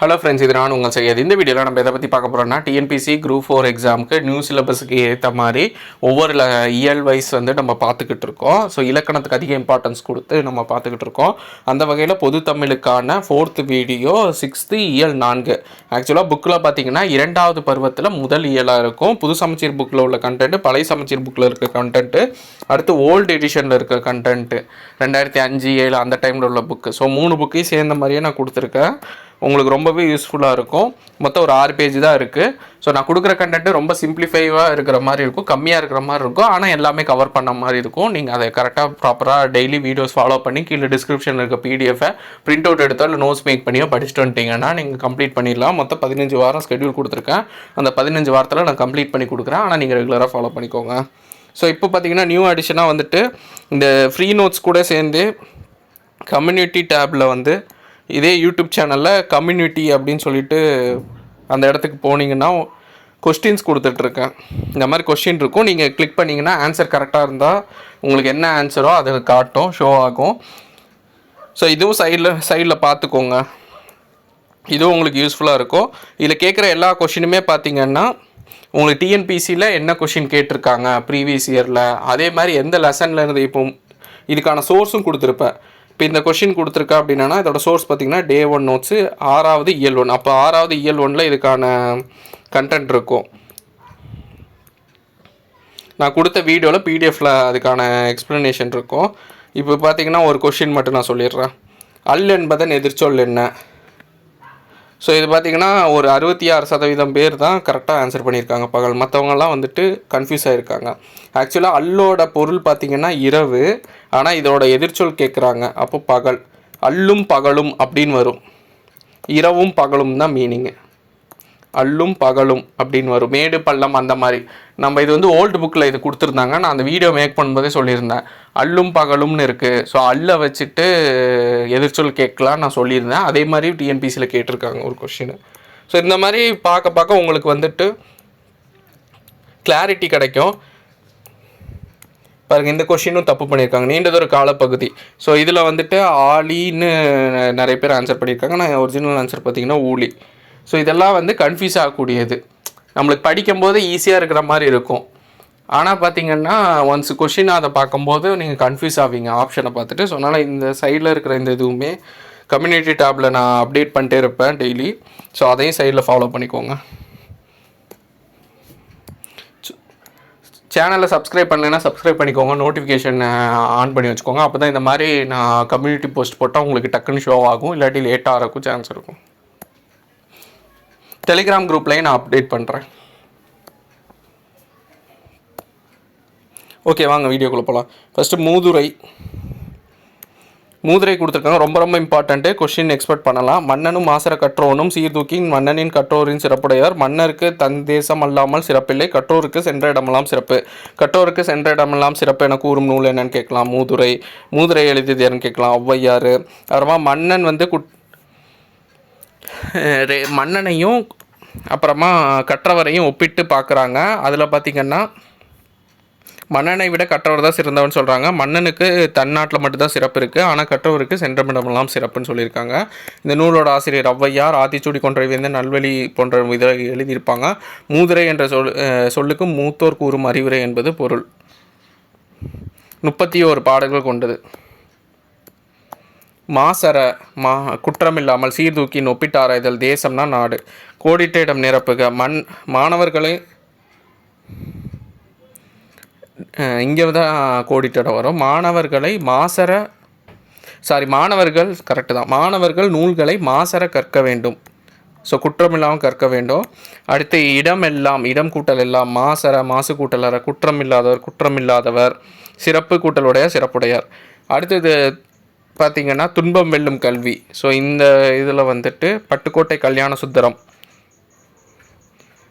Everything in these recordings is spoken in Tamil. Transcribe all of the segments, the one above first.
ஹலோ ஃப்ரெண்ட்ஸ், இது நான் உங்கள் செய்யாது. இந்த வீடியோவில் நம்ம எதை பற்றி பார்க்க போகிறோம்னா, டிஎன்பிசி குரூப் 4 எக்ஸாமுக்கு நியூ சிலபஸுக்கு ஏற்ற மாதிரி ஒவ்வொரு இயல் வைஸ் வந்து நம்ம பார்த்துக்கிட்டு இருக்கோம். ஸோ இலக்கணத்துக்கு அதிக இம்பார்ட்டன்ஸ் கொடுத்து நம்ம பார்த்துக்கிட்டு இருக்கோம். அந்த வகையில் பொது தமிழுக்கான 4th வீடியோ 6th இயல் 4. ஆக்சுவலாக புக்கில் பார்த்தீங்கன்னா 2வது பருவத்தில் முதல் இயலாக இருக்கும். புது சமச்சீர் புக்கில் உள்ள கண்டென்ட், பழைய சமச்சீர் புக்கில் இருக்க கண்டென்ட்டு, அடுத்து ஓல்டு எடிஷனில் இருக்க கண்டென்ட்டு 2005, 7 அந்த டைமில் உள்ள புக்கு. ஸோ 3 புக்கையும் சேர்ந்த மாதிரியே நான் கொடுத்துருக்கேன். உங்களுக்கு ரொம்பவே யூஸ்ஃபுல்லாக இருக்கும். மொத்தம் ஒரு 6 பேஜ் தான் இருக்குது. ஸோ நான் கொடுக்குற கண்டென்ட்டு ரொம்ப சிம்பிளிஃபைவாக இருக்கிற மாதிரி இருக்கும், கம்மியாக இருக்கிற மாதிரி இருக்கும், ஆனால் எல்லாமே கவர் பண்ண மாதிரி இருக்கும். நீங்கள் அதை கரெக்டாக ப்ராப்பராக டெய்லி வீடியோஸ் ஃபாலோ பண்ணி கீழே டிஸ்கிரிப்ஷனில் இருக்க பிடிஎஃபை பிரிண்ட் அவுட் எடுத்தோ இல்லை நோட்ஸ் மேக் பண்ணியோ படிச்சுட்டு வந்துட்டிங்கன்னா நீங்கள் கம்ப்ளீட் பண்ணிடலாம். மொத்தம் 15 வாரம் ஸ்கெடியூல் கொடுத்துருக்கேன். அந்த 15 வாரத்தில் நான் கம்ப்ளீட் பண்ணி கொடுக்குறேன். ஆனால் நீங்கள் ரெகுலராக ஃபாலோ பண்ணிக்கோங்க. ஸோ இப்போ பார்த்தீங்கன்னா நியூ அடிஷனாக வந்துட்டு இந்த ஃப்ரீ நோட்ஸ் கூட சேர்ந்து கம்யூனிட்டி டேப்பில் வந்து இதே யூடியூப் சேனலில் கம்யூனிட்டி அப்படின்னு சொல்லிட்டு அந்த இடத்துக்கு போனீங்கன்னா கொஸ்டின்ஸ் கொடுத்துட்ருக்கேன். இந்த மாதிரி கொஸ்டின் இருக்கும். நீங்கள் கிளிக் பண்ணிங்கன்னா ஆன்சர் கரெக்டாக இருந்தால் உங்களுக்கு என்ன ஆன்சரோ அது காட்டும், ஷோ ஆகும். ஸோ இதுவும் சைடில் பார்த்துக்கோங்க. இதுவும் உங்களுக்கு யூஸ்ஃபுல்லாக இருக்கும். இதில் கேட்குற எல்லா கொஷினுமே பார்த்தீங்கன்னா உங்களுக்கு டிஎன்பிசியில் என்ன கொஷின் கேட்டிருக்காங்க ப்ரீவியஸ் இயரில், அதே மாதிரி எந்த லெசனில் இருந்து இப்போ இதுக்கான சோர்ஸும் கொடுத்துருப்பேன். இப்போ இந்த கொஷின் கொடுத்துருக்கா அப்படின்னா இதோட சோர்ஸ் பார்த்திங்கன்னா Day 1 நோட்ஸு 6வது இயல் 1. அப்போ 6வது இயல் 1ல் இதுக்கான கண்டென்ட் இருக்கும். நான் கொடுத்த வீடியோவில் பிடிஎஃப்பில் அதுக்கான எக்ஸ்ப்ளனேஷன் இருக்கும். இப்போ பார்த்திங்கன்னா ஒரு கொஷின் மட்டும் நான் சொல்லிடுறேன். அல் என்பதன் எதிர்ச்சொல் என்ன? ஸோ இது பார்த்திங்கன்னா ஒரு 66% பேர் தான் கரெக்டாக ஆன்சர் பண்ணியிருக்காங்க பகல். மற்றவங்கலாம் வந்துட்டு கன்ஃபியூஸ் ஆகிருக்காங்க. ஆக்சுவலாக அல்லோட பொருள் பார்த்திங்கன்னா இரவு, ஆனால் இதோட எதிர்ச்சொல் கேட்குறாங்க. அப்போ பகல். அல்லும் பகலும் அப்படின்னு வரும். இரவும் பகலும் தான் மீனிங்கு. அல்லும் பகலும் அப்படின்னு வரும். மேடு பள்ளம் அந்த மாதிரி. நம்ம இது வந்து ஓல்டு புக்கில் இது கொடுத்துருந்தாங்க. நான் அந்த வீடியோ மேக் பண்ணும்போதே சொல்லியிருந்தேன். அல்லும் பகலும்னு இருக்குது. ஸோ அல்லை வச்சுட்டு எதிர்ச்சொல் கேட்கலாம் நான் சொல்லியிருந்தேன். அதே மாதிரி டிஎன்பிசியில் கேட்டிருக்காங்க ஒரு கொஷின். ஸோ இந்த மாதிரி பார்க்க உங்களுக்கு வந்துட்டு கிளாரிட்டி கிடைக்கும். பாருங்கள், இந்த கொஷினும் தப்பு பண்ணியிருக்காங்க. நீண்டதொரு காலப்பகுதி. ஸோ இதில் வந்துட்டு ஆலின்னு நிறைய பேர் ஆன்சர் பண்ணியிருக்காங்க. நான் ஒரிஜினல் ஆன்சர் பார்த்திங்கன்னா ஊலி. ஸோ இதெல்லாம் வந்து கன்ஃபியூஸ் ஆகக்கூடியது. நம்மளுக்கு படிக்கும்போது ஈஸியாக இருக்கிற மாதிரி இருக்கும். ஆனால் பார்த்திங்கன்னா ஒன்ஸ் கொஷின் அதை பார்க்கும்போது நீங்கள் கன்ஃபியூஸ் ஆவீங்க ஆப்ஷனை பார்த்துட்டு. ஸோ அதனால் இந்த சைடில் இருக்கிற இந்த இதுவுமே கம்யூனிட்டி டேப்பில் நான் அப்டேட் பண்ணிட்டே இருப்பேன் டெய்லி. ஸோ அதையும் சைடில் ஃபாலோ பண்ணிக்கோங்க. சேனலை சப்ஸ்கிரைப் பண்ணலைன்னா சப்ஸ்கிரைப் பண்ணிக்கோங்க. நோட்டிஃபிகேஷன் ஆன் பண்ணி வச்சுக்கோங்க. அப்போ தான் இந்த மாதிரி நான் கம்யூனிட்டி போஸ்ட் போட்டால் உங்களுக்கு டக்குன்னு ஷோ ஆகும். இல்லாட்டி லேட்டாக இருக்கும் சான்ஸ் இருக்கும். டெலிகிராம் குரூப்லேயும் நான் அப்டேட் பண்ணுறேன். ஓகே, வாங்க வீடியோக்குள்ளே போகலாம். ஃபஸ்ட்டு மூதுரை கொடுத்துருக்காங்க. ரொம்ப இம்பார்ட்டண்ட்டு. கொஷின் எக்ஸ்பெக்ட் பண்ணலாம். மன்னனும் மாசர கற்றோனும் சீர்தூக்கின் மன்னனின் கற்றோரின் சிறப்புடையார். மன்னருக்கு தன் தேசம் அல்லாமல் சிறப்பில்லை, கற்றோருக்கு சென்ற இடமெல்லாம் சிறப்பு. கற்றோருக்கு சென்ற இடமெல்லாம் சிறப்பு என கூறும் நூல் என்னன்னு கேட்கலாம். மூதுரை எழுதியது யாருன்னு கேட்கலாம். ஔவையார். அப்புறமா மன்னன் வந்து மன்னனையும் அப்புறமா கற்றவரையும் ஒப்பிட்டு பார்க்குறாங்க. அதில் பார்த்திங்கன்னா மன்னனை விட கற்றவர் தான் சிறந்தவன் சொல்கிறாங்க. மன்னனுக்கு தன்னாட்டில் மட்டும்தான் சிறப்பு இருக்குது, ஆனால் கற்றவருக்கு சென்றமிடமெல்லாம் சிறப்புன்னு சொல்லியிருக்காங்க. இந்த நூலோட ஆசிரியர் ஔவையார். ஆத்திச்சூடி கொன்றை வேந்தன், நல்வழி போன்ற இதை எழுதியிருப்பாங்க. மூதுரை என்ற சொல்லுக்கு மூத்தோர் கூறும் அறிவுரை என்பது பொருள். 31 பாடல்கள் கொண்டது. மாசர குற்றமில்லாமல் சீர்தூக்கின் ஒப்பிட்டாராய்தல். தேசம்னா நாடு. கோடிட்ட இடம் நிரப்புக. மாணவர்களை இங்கே தான் கோடிட்ட இடம் வரும். மாணவர்கள் கரெக்டு தான். மாணவர்கள் நூல்களை மாசர கற்க வேண்டும். ஸோ குற்றமில்லாமல் கற்க வேண்டும். அடுத்து இடமெல்லாம், இடம் கூட்டல் எல்லாம். மாசு கூட்டலற, குற்றமில்லாதவர், சிறப்பு கூட்டலுடைய சிறப்புடையார். அடுத்தது பார்த்திங்கன்னா துன்பம் வெல்லும் கல்வி. ஸோ இந்த இதில் வந்துட்டு பட்டுக்கோட்டை கல்யாண சுந்தரம்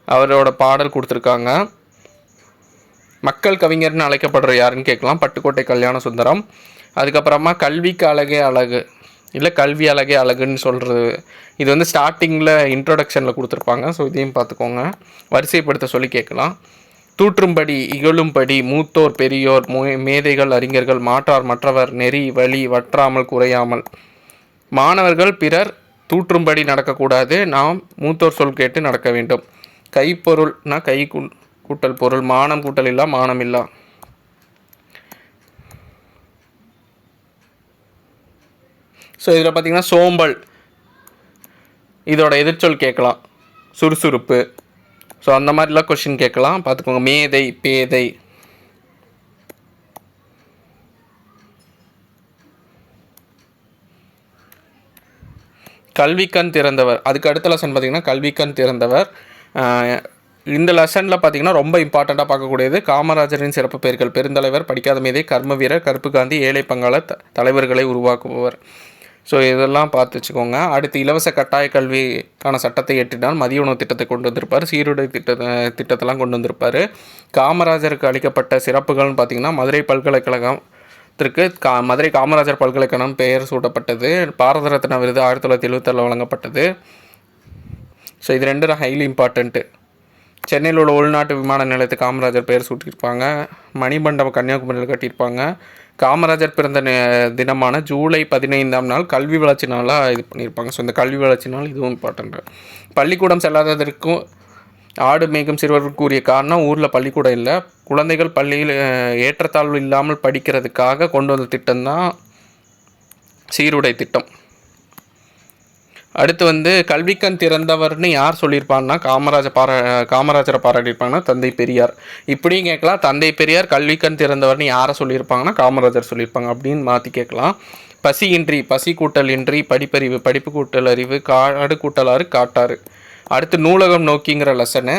அவரோட பாடல் கொடுத்துருக்காங்க. மக்கள் கவிஞர்னு அழைக்கப்படுற யாருன்னு கேட்கலாம். பட்டுக்கோட்டை கல்யாண சுந்தரம். அதுக்கப்புறமா கல்விக்கு அழகே அழகு, இல்லை கல்வி அழகே அழகுன்னு சொல்கிறது. இது வந்து ஸ்டார்டிங்கில் இன்ட்ரொடக்ஷனில் கொடுத்துருப்பாங்க. ஸோ இதையும் பார்த்துக்கோங்க. வரிசைப்படுத்த சொல்லி கேட்கலாம். தூற்றும்படி இகழும்படி மூத்தோர் பெரியோர் மேதைகள் அறிஞர்கள் மாற்றார் மற்றவர் நெறி வழி வற்றாமல் குறையாமல். மாணவர்கள் பிறர் தூற்றும்படி நடக்கக்கூடாது, நாம் மூத்தோர் சொல் கேட்டு நடக்க வேண்டும். கைப்பொருள்னா கை கூட்டல் பொருள், மானம் கூட்டல் இல்லா மானம் இல்லா. ஸோ இதில் பார்த்தீங்கன்னா சோம்பல் இதோட எதிர்ச்சொல் கேட்கலாம், சுறுசுறுப்பு. ஸோ அந்த மாதிரிலாம் கொஷின் கேட்கலாம், பார்த்துக்கோங்க. மேதை, பேதை. கல்விக்கண் திறந்தவர், அதுக்கு அடுத்த லெசன் பார்த்திங்கன்னா கல்விக்கண் திறந்தவர். இந்த லெசனில் பார்த்திங்கன்னா ரொம்ப இம்பார்ட்டண்ட்டாக பார்க்கக்கூடியது காமராஜரின் சிறப்பு பெயர்கள். பெருந்தலைவர், படிக்காத மேதை, கர்ம வீரர், கருப்பு காந்தி, ஏழை பங்காளர், தலைவர்களை உருவாக்குபவர். ஸோ இதெல்லாம் பார்த்து வச்சுக்கோங்க. அடுத்து இலவச கட்டாய கல்விக்கான சட்டத்தை ஏற்றினால் மதிய உணவு திட்டத்தை கொண்டு வந்திருப்பார், சீருடை திட்டத்தெல்லாம் கொண்டு வந்திருப்பார். காமராஜருக்கு அளிக்கப்பட்ட சிறப்புகள்னு பார்த்திங்கன்னா மதுரை பல்கலைக்கழகம் மதுரை காமராஜர் பல்கலைக்கழகம் பெயர் சூட்டப்பட்டது. பாரத ரத்னா விருது 1976 வழங்கப்பட்டது. ஸோ இது ரெண்டும் ஹைலி இம்பார்ட்டண்ட்டு. சென்னையில் உள்ள உள்நாட்டு விமான நிலையத்துக்கு காமராஜர் பெயர் சூட்டியிருப்பாங்க. மணிமண்டபம் கன்னியாகுமரியில் கட்டியிருப்பாங்க. காமராஜர் பிறந்த தினமான ஜூலை 15ஆம் நாள் கல்வி வளர்ச்சி நாளாக இது பண்ணியிருப்பாங்க. ஸோ இந்த கல்வி வளர்ச்சி நாள் இதுவும் இம்பார்ட்டண்ட்டு. பள்ளிக்கூடம் செல்லாததற்கும் ஆடு மேய்க்கும் சிறுவர்கள் கூறிய காரணம் ஊரில் பள்ளிக்கூடம் இல்லை, குழந்தைகள் பள்ளியில் ஏற்றத்தாழ்வு இல்லாமல் படிக்கிறதுக்காக கொண்டு வந்த திட்டம்தான் சீருடை திட்டம். அடுத்து கல்விக்கண் திறந்தவர்னு யார் சொல்லியிருப்பாங்கன்னா காமராஜரை பாராட்டியிருப்பாங்கன்னா தந்தை பெரியார். இப்படியும் கேட்கலாம், தந்தை பெரியார் கல்விக்கண் திறந்தவர்னு யாரை சொல்லியிருப்பாங்கன்னா காமராஜர் சொல்லியிருப்பாங்க அப்படின்னு மாற்றி கேட்கலாம். பசியின்றி, பசி கூட்டல் இன்றி படிப்பறிவு, படிப்பு கூட்டல் அறிவு, காடு கூட்டலாறு காட்டாறு. அடுத்து நூலகம் நோக்கிங்கிற லெசனு.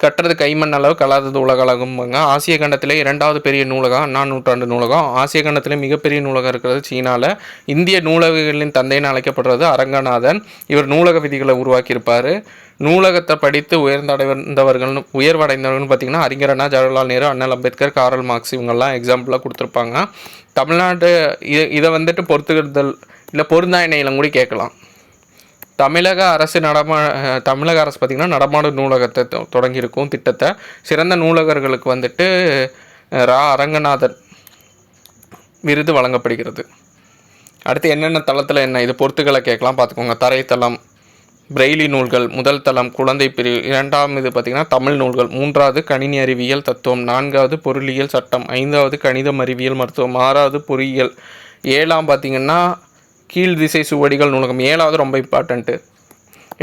கட்டுறது கைமண் அளவு, கலாதது உலக அழகும்பாங்க. ஆசிய கண்டத்திலே 2வது பெரிய நூலகம் அண்ணா நூற்றாண்டு நூலகம். ஆசிய கண்டத்திலே மிகப்பெரிய நூலகம் இருக்கிறது சீனாவில். இந்திய நூலகங்களின் தந்தைன்னு அழைக்கப்படுறது அரங்கநாதன். இவர் நூலக விதிகளை உருவாக்கியிருப்பார். நூலகத்தை படித்து உயர்வடைந்தவர்கள்னு பார்த்திங்கன்னா அறிஞர் அண்ணா, ஜவஹர்லால் நேரு, அண்ணல் அம்பேத்கர், காரல் மார்க்ஸ் இவங்கெல்லாம் எக்ஸாம்பிளாக கொடுத்துருப்பாங்க. தமிழ்நாடு இதை பொறுத்துக்கிறதல் இல்லை பொருந்தா இணையிலும் கூட கேட்கலாம். தமிழக அரசு பார்த்திங்கன்னா நடமாடும் நூலகத்தை தொடங்கியிருக்கும் திட்டத்தை. சிறந்த நூலகர்களுக்கு அரங்கநாதன் விருது வழங்கப்படுகிறது. அடுத்து என்னென்ன தளத்தில் என்ன இது பொறுத்துக்களை கேட்கலாம், பார்த்துக்கோங்க. தரைத்தளம், பிரெய்லி நூல்கள், முதல் தளம் குழந்தை பிரிவு, 2வது பார்த்திங்கன்னா தமிழ் நூல்கள், 3வது கணினி அறிவியல் தத்துவம், 4வது பொருளியல் சட்டம், 5வது கணிதம் அறிவியல் மருத்துவம், 6வது பொறியியல், 7ஆம் பார்த்திங்கன்னா கீழ் திசை சுவடிகள் நூலகம், 7வது ரொம்ப இம்பார்ட்டண்ட்டு,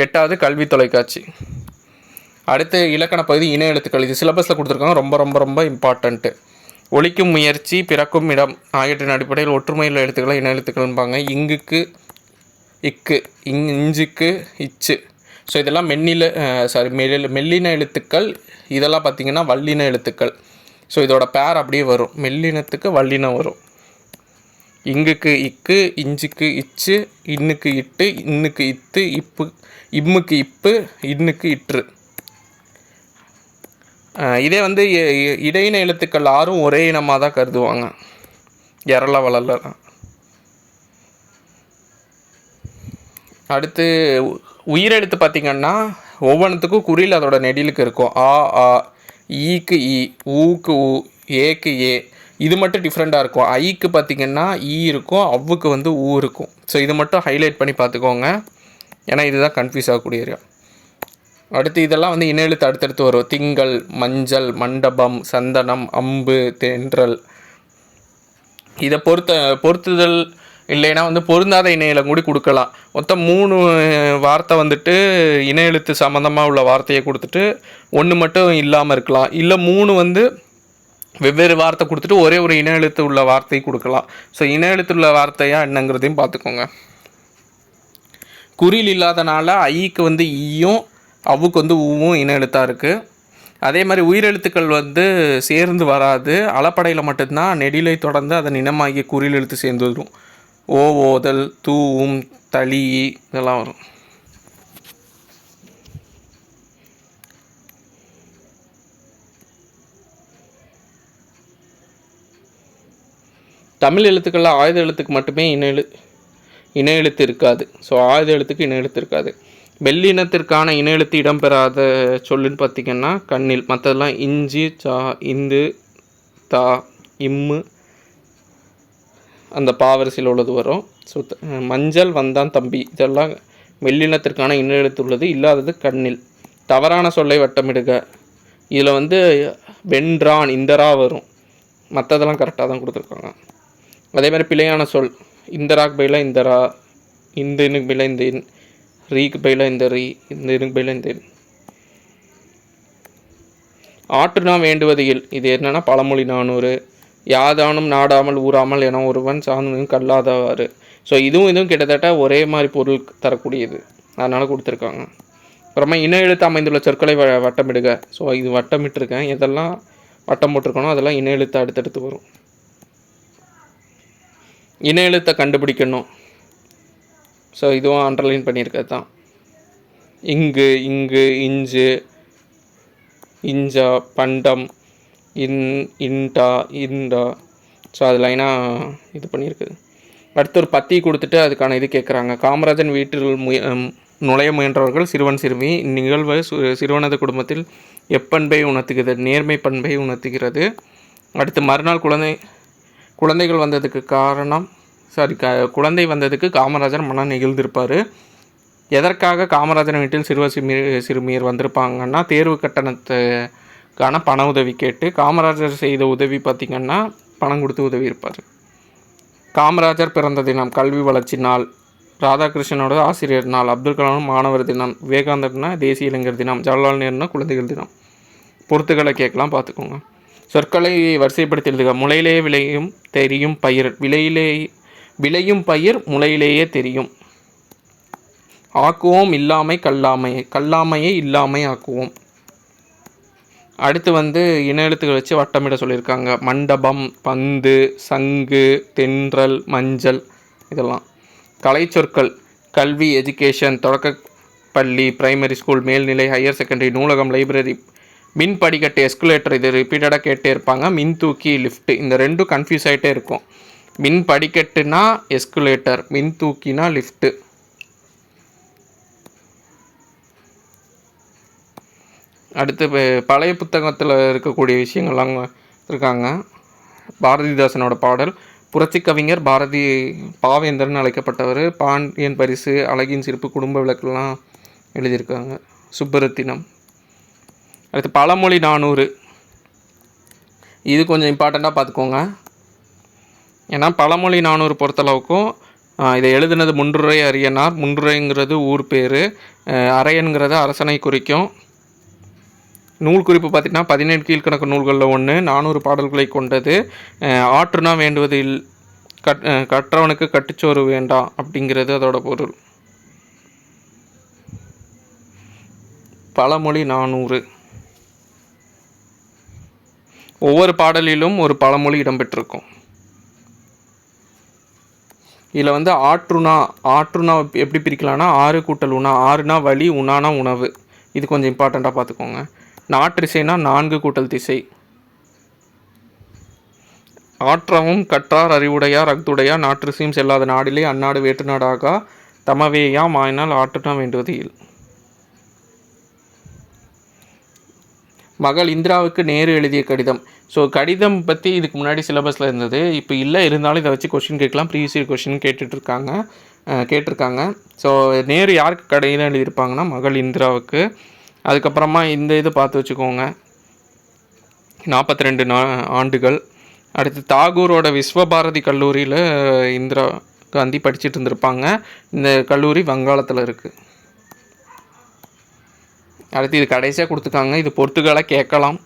8வது கல்வி தொலைக்காட்சி. அடுத்து இலக்கண பகுதி இன எழுத்துக்கள். இது சிலபஸில் கொடுத்துருக்காங்க, ரொம்ப ரொம்ப ரொம்ப இம்பார்ட்டண்ட்டு. ஒலிக்கும் முயற்சி, பிறக்கும் இடம் ஆகியவற்றின் அடிப்படையில் ஒற்றுமையில் எழுத்துக்களை இன எழுத்துக்கள்பாங்க. இங்குக்கு இக்கு, இஞ்சுக்கு இச்சு. ஸோ இதெல்லாம் மெல்லின எழுத்துக்கள். இதெல்லாம் பார்த்திங்கன்னா வல்லின எழுத்துக்கள். ஸோ இதோட பேர் அப்படியே வரும், மெல்லினத்துக்கு வல்லினம் வரும். இங்குக்கு இக்கு, இஞ்சுக்கு இச்சு, இன்னுக்கு இட்டு, இன்னுக்கு இத்து, இம்முக்கு இப்பு, இன்னுக்கு இற்று. இதே இடையின எழுத்துக்கள் 6ம் ஒரே இனமாக தான் கருதுவாங்க, எரள வளரல. அடுத்து உயிரெழுத்து பார்த்திங்கன்னா ஒவ்வொன்றுத்துக்கும் குறியில் அதோட நெடிலுக்கு இருக்கும். ஆ ஆ, ஈக்கு ஈ, ஊக்கு ஊ, ஏக்கு ஏ. இது மட்டும் டிஃப்ரெண்ட்டாக இருக்கும். ஐக்கு பார்த்திங்கன்னா ஈ இருக்கும், அவ்வுக்கு ஊ இருக்கும். ஸோ இது மட்டும் ஹைலைட் பண்ணி பார்த்துக்கோங்க, ஏன்னா இதுதான் கன்ஃபியூஸ் ஆகக்கூடிய ஏரியா. அடுத்து இதெல்லாம் இன எழுத்து அடுத்தடுத்து வரும். திங்கள், மஞ்சள், மண்டபம், சந்தனம், அம்பு, தென்றல். இதை பொறுத்துதல் இல்லைன்னா பொருந்தாத இணையில கூட கொடுக்கலாம். மொத்தம் 3 வார்த்தை இன எழுத்து சம்மந்தமாக உள்ள வார்த்தையை கொடுத்துட்டு 1 மட்டும் இல்லாமல் இருக்கலாம். இல்லை 3 வெவ்வேறு வார்த்தை கொடுத்துட்டு ஒரே ஒரு இன எழுத்து உள்ள வார்த்தை கொடுக்கலாம். ஸோ இன எழுத்துள்ள வார்த்தையாக என்னங்கிறதையும் பார்த்துக்கோங்க. குறில் இல்லாதனால ஐக்கு ஈயும், அவ்வுக்கு ஊவும் இன எழுத்தாக இருக்குது. அதே மாதிரி உயிரெழுத்துக்கள் சேர்ந்து வராது. அளப்படையில் மட்டும்தான் நெடிலை தொடர்ந்து அதன் இனமாகிய குறில் எழுத்து சேர்ந்து வரும். ஓ, ஓதல், தூவும், தளி இதெல்லாம் வரும். தமிழ் எழுத்துக்களில் ஆயுத எழுத்துக்கு மட்டுமே இன எழுத்து இருக்காது. ஸோ ஆயுத எழுத்துக்கு இன எழுத்து இருக்காது. வெள்ளினத்திற்கான இன எழுத்து இடம்பெறாத சொல்லுன்னு பார்த்திங்கன்னா கண்ணில். மற்றதெல்லாம் இஞ்சி, சா, இந்து, தா, இம்மு அந்த பாவரிசையில் உள்ளது வரும். ஸோ மஞ்சள், வந்தான், தம்பி இதெல்லாம் மெல்லினத்திற்கான இன்ன எழுத்து உள்ளது, இல்லாதது கண்ணில். தவறான சொல்லை வட்டமிடுக. இதில் வந்து வென்றான் இந்த ரா வரும், மற்றதெல்லாம் கரெக்டாக தான் கொடுத்துருக்காங்க. அதே மாதிரி பிழையான சொல், இந்த ராக்கு பையில் இந்த ரா, இந்த இனுக்கு பையில் இந்த இன், ரீக்கு பையில் இந்த ரீ, இந்த இனுக்கு பையில் இந்த இன். ஆற்றுனா வேண்டுவது இல், இது என்னென்னா பழமொழி 400. யாதானும் நாடாமல் ஊறாமல் என ஒருவன் சார்ந்தும் கல்லாதவாறு. ஸோ இதுவும் கிட்டத்தட்ட ஒரே மாதிரி பொருள் தரக்கூடியது, அதனால் கொடுத்துருக்காங்க. அப்புறமா இன எழுத்து அமைந்துள்ள சொற்களை வட்டமிடுக. ஸோ இது வட்டமிட்டிருக்கேன், எதெல்லாம் வட்டம் போட்டிருக்கணும் அதெல்லாம் இன எழுத்து அடுத்தடுத்து வரும். இன எழுத்தை கண்டுபிடிக்கணும். ஸோ இதுவும் அண்டர்லைன் பண்ணியிருக்கிறது தான். இங்கு, இங்கு, இஞ்சு, இஞ்சா, பண்டம், இன்டா, இண்டா. ஸோ அது லைனாக இது பண்ணியிருக்குது. அடுத்து ஒரு பத்தி கொடுத்துட்டு அதுக்கான இது கேட்குறாங்க. காமராஜன் வீட்டில் நுழைய முயன்றவர்கள் சிறுவன் சிறுமி. இந்நிகழ்வு சிறுவனது குடும்பத்தில் எப்பண்பை உணர்த்துகிறது, நேர்மை பண்பை உணர்த்துகிறது. அடுத்து மறுநாள் குழந்தைகள் வந்ததுக்கு காரணம் குழந்தை வந்ததுக்கு காமராஜர் மனம் நெகிழ்ந்திருப்பார். எதற்காக காமராஜர் வீட்டில் சிறுமியர் வந்திருப்பாங்கன்னா தேர்வு கட்டணத்துக்கான பண உதவி கேட்டு. காமராஜர் செய்த உதவி பார்த்திங்கன்னா பணம் கொடுத்து உதவி இருப்பார். காமராஜர் பிறந்த தினம் கல்வி வளர்ச்சி நாள், ராதாகிருஷ்ணனோட ஆசிரியர் நாள், அப்துல் கலாம் மாணவர் தினம், விவேகானந்தர்னா தேசிய இளைஞர் தினம், ஜவஹர்லால் நேருனா குழந்தைகள் தினம். பொறுத்துக்களை கேட்கலாம், பார்த்துக்கோங்க. சொற்களை வரிசைப்படுத்தி எழுதுக. முளையிலேயே விளையும் தெரியும் பயிர், விளையும் பயிர் முளையிலேயே தெரியும். ஆக்குவோம் இல்லாமை கல்லாமையை இல்லாமை ஆக்குவோம். அடுத்து வந்து இன எழுத்துக்கள் வச்சு வட்டமிட சொல்லியிருக்காங்க. மண்டபம், பந்து, சங்கு, தென்றல், மஞ்சள், இதெல்லாம். கலை சொற்கள் கல்வி, எஜுகேஷன், தொடக்கப்பள்ளி, பிரைமரி ஸ்கூல், மேல்நிலை, ஹையர் செகண்டரி, நூலகம், லைப்ரரி. மின் படிக்கட்டு எஸ்குலேட்டர், இது ரிப்பீட்டடாக கேட்டே இருப்பாங்க. மின் தூக்கி லிஃப்ட், இந்த ரெண்டும் கன்ஃபியூஸ் ஆகிட்டே இருக்கும். மின் படிக்கட்டுனா எஸ்குலேட்டர், மின் தூக்கினா லிஃப்ட்டு. அடுத்து பழைய புத்தகத்தில் இருக்கக்கூடிய விஷயங்கள்லாம் இருக்காங்க. பாரதிதாசனோட பாடல். புரட்சி கவிஞர் பாரதி பாவேந்தர்னு அழைக்கப்பட்டவர். பாண்டியன் பரிசு, அழகின் சிறப்பு, குடும்ப விளக்கெல்லாம் எழுதியிருக்காங்க. சுப்பரத்தினம். அடுத்து பழமொழி 400, இது கொஞ்சம் இம்பார்ட்டண்ட்டாக பார்த்துக்கோங்க. ஏன்னா பழமொழி 400 பொறுத்தளவுக்கும் இதை எழுதுனது முன்றுரை அரியனார். முன்றுரைங்கிறது ஊர் பேர், அரையன்கிறது அரசனை குறிக்கும். நூல் குறிப்பு பார்த்திங்கன்னா 17 கீழ்கணக்கு நூல்களில் ஒன்று, 400 பாடல்களை கொண்டது. ஆற்றுனா வேண்டுவது கற்றவனுக்கு கட்டுச்சோறு வேண்டாம் அப்படிங்கிறது அதோட பொருள். பழமொழி 400. ஒவ்வொரு பாடலிலும் ஒரு பழமொழி இடம்பெற்றிருக்கும். இதில் வந்து ஆற்றுனா எப்படி பிரிக்கலாம்னா 6 கூட்டல் உணா. 6னா வழி, உணானா உணவு. இது கொஞ்சம் இம்பார்ட்டண்ட்டாக பார்த்துக்கோங்க. நாற்றிசைனா 4 கூட்டல் திசை. ஆற்றவும் கற்றார் அறிவுடையார் அஃதுடையார் நாற்றிசையும் செல்லாத நாடிலே அந்நாடு வேற்று நாடாகா தமவேயா மாயினால் ஆற்றுனா வேண்டுவது இல். மகள் இந்திராவுக்கு நேரு எழுதிய கடிதம். ஸோ கடிதம் பற்றி இதுக்கு முன்னாடி சிலபஸில் இருந்தது, இப்போ இல்லை, இருந்தாலும் இதை வச்சு கொஷின் கேட்கலாம். ப்ரீவியஸ் இயர் கொஷின் கேட்டிருக்காங்க. ஸோ நேரு யாருக்கு கடிதம் எழுதியிருப்பாங்கன்னா மகள் இந்திராவுக்கு. அதுக்கப்புறமா இந்த இது பார்த்து வச்சுக்கோங்க, 42 ஆண்டுகள். அடுத்து தாகூரோட விஸ்வபாரதி கல்லூரியில் இந்திரா காந்தி படிச்சுட்டு இருந்திருப்பாங்க. இந்த கல்லூரி வங்காளத்தில் இருக்குது. அடுத்து இது கடைசியாக கொடுத்துருக்காங்க, இது பொறுத்துக்களாக கேட்கலாம்.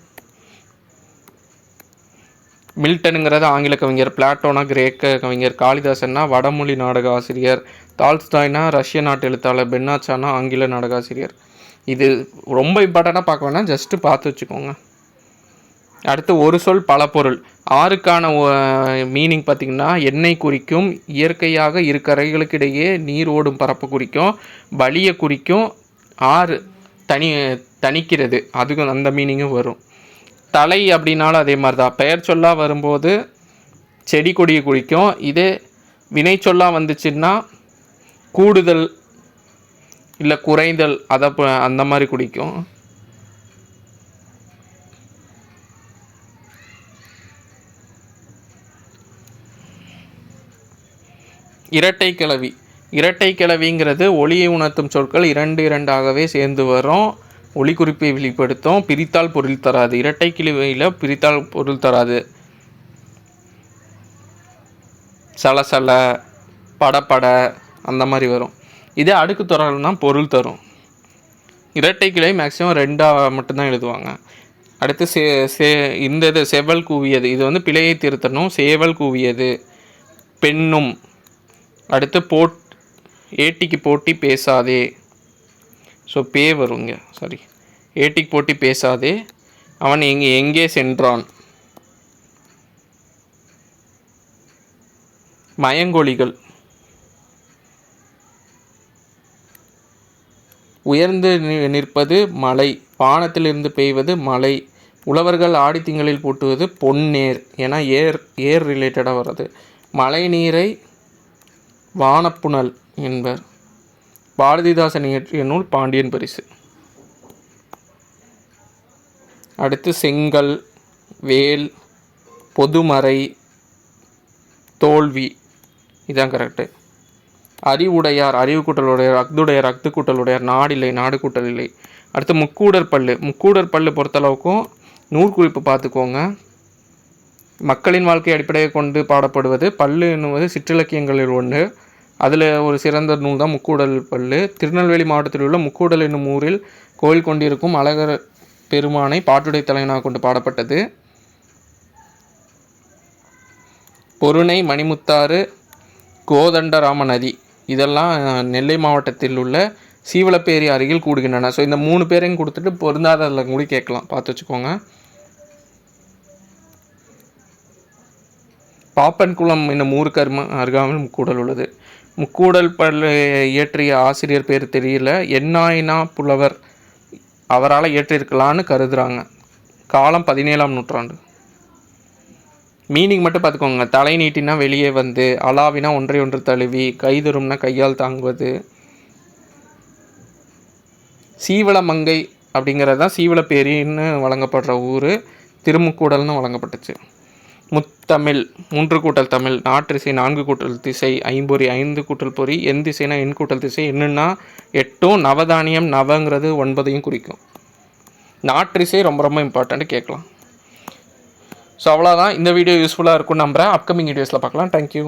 மில்டனுங்கிறது ஆங்கில கவிஞர், பிளாட்டோனா கிரேக்க கவிஞர், காளிதாசன்னா வடமொழி நாடக ஆசிரியர், டால்ஸ்டாய்னா ரஷ்ய நாட்டு எழுத்தாளர், பென்னாச்சானா ஆங்கில நாடக ஆசிரியர். இது ரொம்ப இம்பார்ட்டண்ட்டாக பார்க்க வேணாம், ஜஸ்ட்டு பார்த்து வச்சுக்கோங்க. அடுத்து ஒரு சொல் பல பொருள். 6க்கான மீனிங் பார்த்திங்கன்னா எண்ணெய் குறிக்கும், இயற்கையாக இரு கரைகளுக்கு இடையே நீர் ஓடும் பரப்பு குறிக்கும், வலியை குறிக்கும், 6 தணிக்கிறது, அதுக்கும் அந்த மீனிங்கும் வரும். தலை அப்படின்னாலும் அதே மாதிரி தான். பெயர் சொல்லாக வரும்போது செடி கொடியை குறிக்கும். இதே வினை சொல்லாக வந்துச்சுன்னா கூடுதல் இல்லை குறைதல், அதை அந்த மாதிரி குறிக்கும். இரட்டை கிளவி. இரட்டை கிளவிங்கிறது ஒளியை உணர்த்தும் சொற்கள் 2 2ஆகவே சேர்ந்து வரும். ஒளி குறிப்பை வெளிப்படுத்தும். பிரித்தால் பொருள் தராது. இரட்டை கிளவியில் பிரித்தால் பொருள் தராது. சலசல, படபட அந்த மாதிரி வரும். இதே அடுக்கு தொடரல்னா பொருள் தரும். இரட்டை கிளை மேக்ஸிமம் 2ஆக மட்டும்தான் எழுதுவாங்க. அடுத்து இந்த இது செவல் கூவியது, இது வந்து பிழையை திருத்தணும். சேவல் கூவியது, பெண்ணும். அடுத்து ஏட்டிக்கு போட்டி பேசாதே, ஸோ பே வருங்க, சாரி, ஏட்டிக்கு போட்டி பேசாதே. அவன் எங்கே சென்றான். மயங்கொலிகள், உயர்ந்து நிற்பது மலை, வானத்திலிருந்து பெய்வது மலை. உழவர்கள் ஆடி திங்களில் பூட்டுவது பொன்னேர், ஏன்னா ஏர் ரிலேட்டடாக வர்றது. மழை நீரை வானப்புனல் என்பர். பாரதிதாசன் இயற்றிய நூல் பாண்டியன் பரிசு. அடுத்து செங்கல், வேல், பொதுமறை, தோல்வி, இதான் கரெக்டு. அறிவுடையார், அறிவு கூட்டலுடையார். அக்துடையார், அக்து கூட்டலுடையார். நாடில்லை, நாடு கூட்டல் இல்லை. அடுத்து முக்கூடர் பல்லு. முக்கூடர் பல்லு பொறுத்தளவுக்கும் நூற்குறிப்பு பார்த்துக்கோங்க. மக்களின் வாழ்க்கை அடிப்படையை கொண்டு பாடப்படுவது. பல்லு என்னுவது சிற்றிலக்கியங்களில் ஒன்று. அதில் ஒரு சிறந்த நூல் தான் முக்கூடல் பல்லு. திருநெல்வேலி மாவட்டத்தில் உள்ள முக்கூடல் என்னும் ஊரில் கோயில் கொண்டிருக்கும் அழகர் பெருமானை பாட்டுடை தலைவனாக கொண்டு பாடப்பட்டது. பொருணை, மணிமுத்தாறு, கோதண்டராம நதி இதெல்லாம் நெல்லை மாவட்டத்தில் உள்ள சீவலப்பேரி அருகில் கூடுகின்றன. ஸோ இந்த 3 பேரையும் கொடுத்துட்டு பொருந்தாததில் கூட கேட்கலாம், பார்த்து வச்சுக்கோங்க. பாப்பன்குளம் என்னும் ஊருக்கு அருகாமல் முக்கூடல் உள்ளது. முக்கூடல் பல்லு இயற்றிய ஆசிரியர் பேர் தெரியல. எண்ணாயினா புலவர் அவரால் இயற்றியிருக்கலான்னு கருதுகிறாங்க. காலம் 17ஆம் நூற்றாண்டு. மீனிங் மட்டும் பார்த்துக்கோங்க. தலை நீட்டினா வெளியே வந்து, அலாவினா ஒன்றை ஒன்று தழுவி, கைதுரும்னா கையால் தாங்குவது. சீவலமங்கை அப்படிங்கிறது தான் சீவலப்பேரின்னு வழங்கப்படுற ஊர். திருமுக்கூடல்னு வழங்கப்பட்டுச்சு. முத்தமிழ் 3 கூட்டல் தமிழ். நாற்றிசை 4 கூட்டல் திசை. ஐம்பொறி 5 கூட்டல் பொறி. எண் திசைனா எண் கூட்டல் திசை. என்னன்னா 8. நவதானியம் நவங்கிறது 9ஐயும் குறிக்கும். நாற்றிசை ரொம்ப ரொம்ப இம்பார்ட்டன்ட், கேட்கலாம். ஸோ அவ்வளோதான். இந்த வீடியோ யூஸ்ஃபுல்லாக இருக்கும்னு நம்புகிறேன். அப்கமிங் வீடியோஸில் பார்க்கலாம். தேங்க்யூ.